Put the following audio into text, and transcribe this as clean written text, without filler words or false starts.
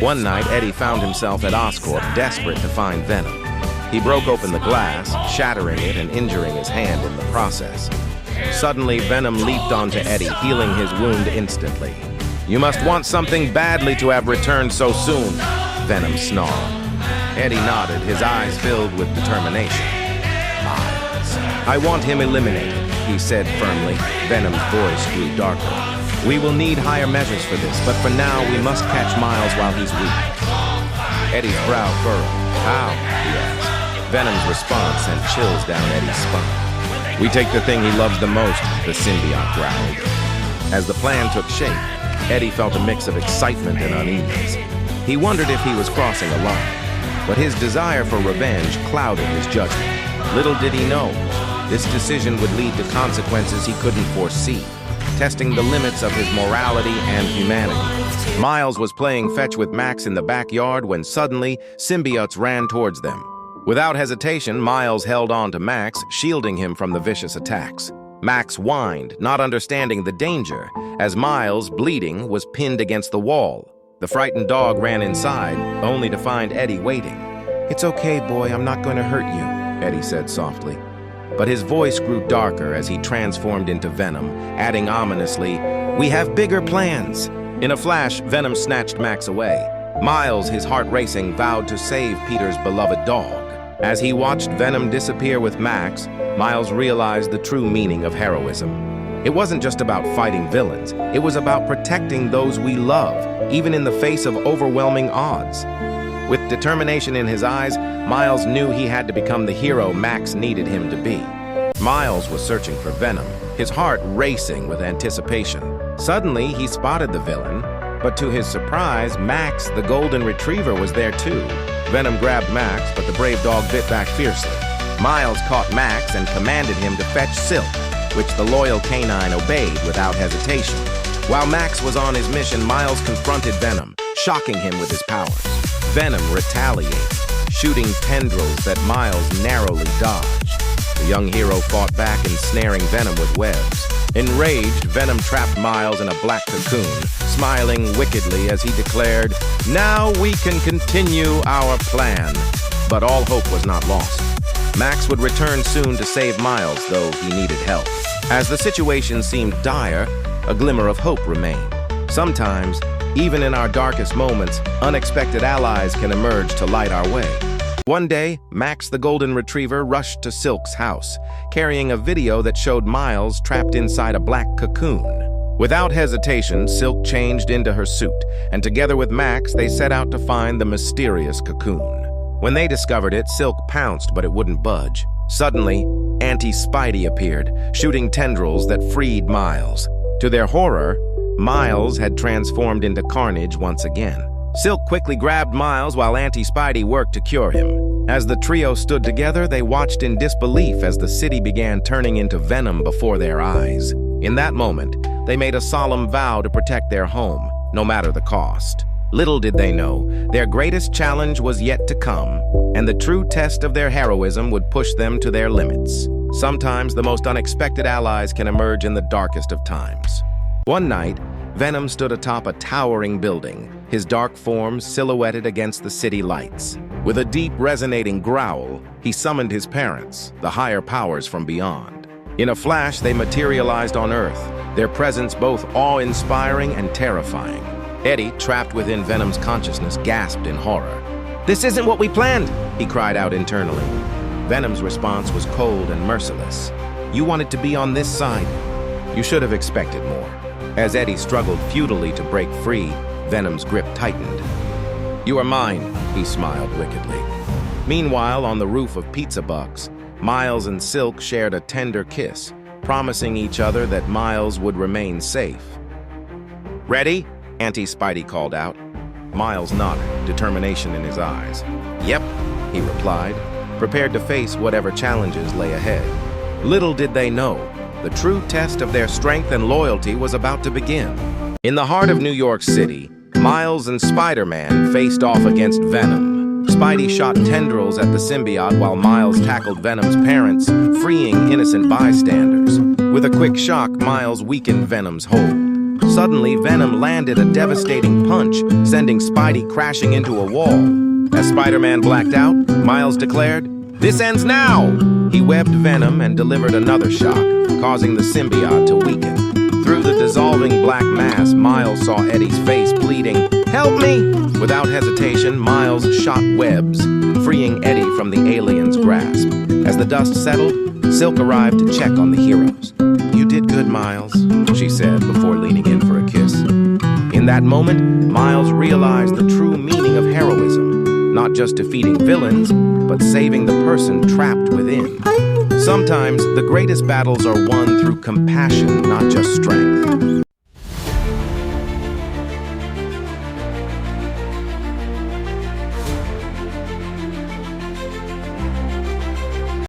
One night, Eddie found himself at Oscorp, desperate to find Venom. He broke open the glass, shattering it and injuring his hand in the process. Suddenly, Venom leaped onto Eddie, healing his wound instantly. "You must want something badly to have returned so soon," Venom snarled. Eddie nodded, his eyes filled with determination. "Miles, I want him eliminated," he said firmly. Venom's voice grew darker. "We will need higher measures for this, but for now we must catch Miles while he's weak." Eddie's brow furrowed. "How?" he asked. Venom's response sent chills down Eddie's spine. "We take the thing he loves the most," the symbiote growled. As the plan took shape, Eddie felt a mix of excitement and unease. He wondered if he was crossing a line, but his desire for revenge clouded his judgment. Little did he know, this decision would lead to consequences he couldn't foresee, testing the limits of his morality and humanity. Miles was playing fetch with Max in the backyard when suddenly symbiotes ran towards them. Without hesitation, Miles held on to Max, shielding him from the vicious attacks. Max whined, not understanding the danger, as Miles, bleeding, was pinned against the wall. The frightened dog ran inside, only to find Eddie waiting. "It's okay, boy, I'm not going to hurt you," Eddie said softly. But his voice grew darker as he transformed into Venom, adding ominously, "We have bigger plans." In a flash, Venom snatched Max away. Miles, his heart racing, vowed to save Peter's beloved dog. As he watched Venom disappear with Max, Miles realized the true meaning of heroism. It wasn't just about fighting villains, it was about protecting those we love, even in the face of overwhelming odds. With determination in his eyes, Miles knew he had to become the hero Max needed him to be. Miles was searching for Venom, his heart racing with anticipation. Suddenly, he spotted the villain, but to his surprise, Max, the golden retriever, was there too. Venom grabbed Max, but the brave dog bit back fiercely. Miles caught Max and commanded him to fetch Silk, which the loyal canine obeyed without hesitation. While Max was on his mission, Miles confronted Venom, shocking him with his powers. Venom retaliated, shooting tendrils that Miles narrowly dodged. The young hero fought back, ensnaring Venom with webs. Enraged, Venom trapped Miles in a black cocoon, smiling wickedly as he declared, "Now we can continue our plan." But all hope was not lost. Max would return soon to save Miles, though he needed help. As the situation seemed dire, a glimmer of hope remained. Sometimes, even in our darkest moments, unexpected allies can emerge to light our way. One day, Max the golden retriever rushed to Silk's house, carrying a video that showed Miles trapped inside a black cocoon. Without hesitation, Silk changed into her suit, and together with Max, they set out to find the mysterious cocoon. When they discovered it, Silk pounced, but it wouldn't budge. Suddenly, Auntie Spidey appeared, shooting tendrils that freed Miles. To their horror, Miles had transformed into carnage once again. Silk quickly grabbed Miles while Auntie Spidey worked to cure him. As the trio stood together, they watched in disbelief as the city began turning into Venom before their eyes. In that moment, they made a solemn vow to protect their home, no matter the cost. Little did they know, their greatest challenge was yet to come, and the true test of their heroism would push them to their limits. Sometimes the most unexpected allies can emerge in the darkest of times. One night, Venom stood atop a towering building, his dark form silhouetted against the city lights. With a deep, resonating growl, he summoned his parents, the higher powers from beyond. In a flash, they materialized on Earth, their presence both awe-inspiring and terrifying. Eddie, trapped within Venom's consciousness, gasped in horror. "This isn't what we planned!" he cried out internally. Venom's response was cold and merciless. "You wanted to be on this side. You should have expected more." As Eddie struggled futilely to break free, Venom's grip tightened. "You are mine," he smiled wickedly. Meanwhile, on the roof of Pizza Box, Miles and Silk shared a tender kiss, promising each other that Miles would remain safe. "Ready?" Auntie Spidey called out. Miles nodded, determination in his eyes. "Yep," he replied, prepared to face whatever challenges lay ahead. Little did they know, the true test of their strength and loyalty was about to begin. In the heart of New York City, Miles and Spider-Man faced off against Venom. Spidey shot tendrils at the symbiote while Miles tackled Venom's parents, freeing innocent bystanders. With a quick shock, Miles weakened Venom's hold. Suddenly, Venom landed a devastating punch, sending Spidey crashing into a wall. As Spider-Man blacked out, Miles declared, "This ends now!" He webbed Venom and delivered another shock, causing the symbiote to weaken. Through the dissolving black mass, Miles saw Eddie's face pleading, "Help me!" Without hesitation, Miles shot webs, freeing Eddie from the alien's grasp. As the dust settled, Silk arrived to check on the heroes. "You did good, Miles," she said before leaning in for a kiss. In that moment, Miles realized the true meaning of heroism, not just defeating villains, but saving the person trapped within. Sometimes, the greatest battles are won through compassion, not just strength.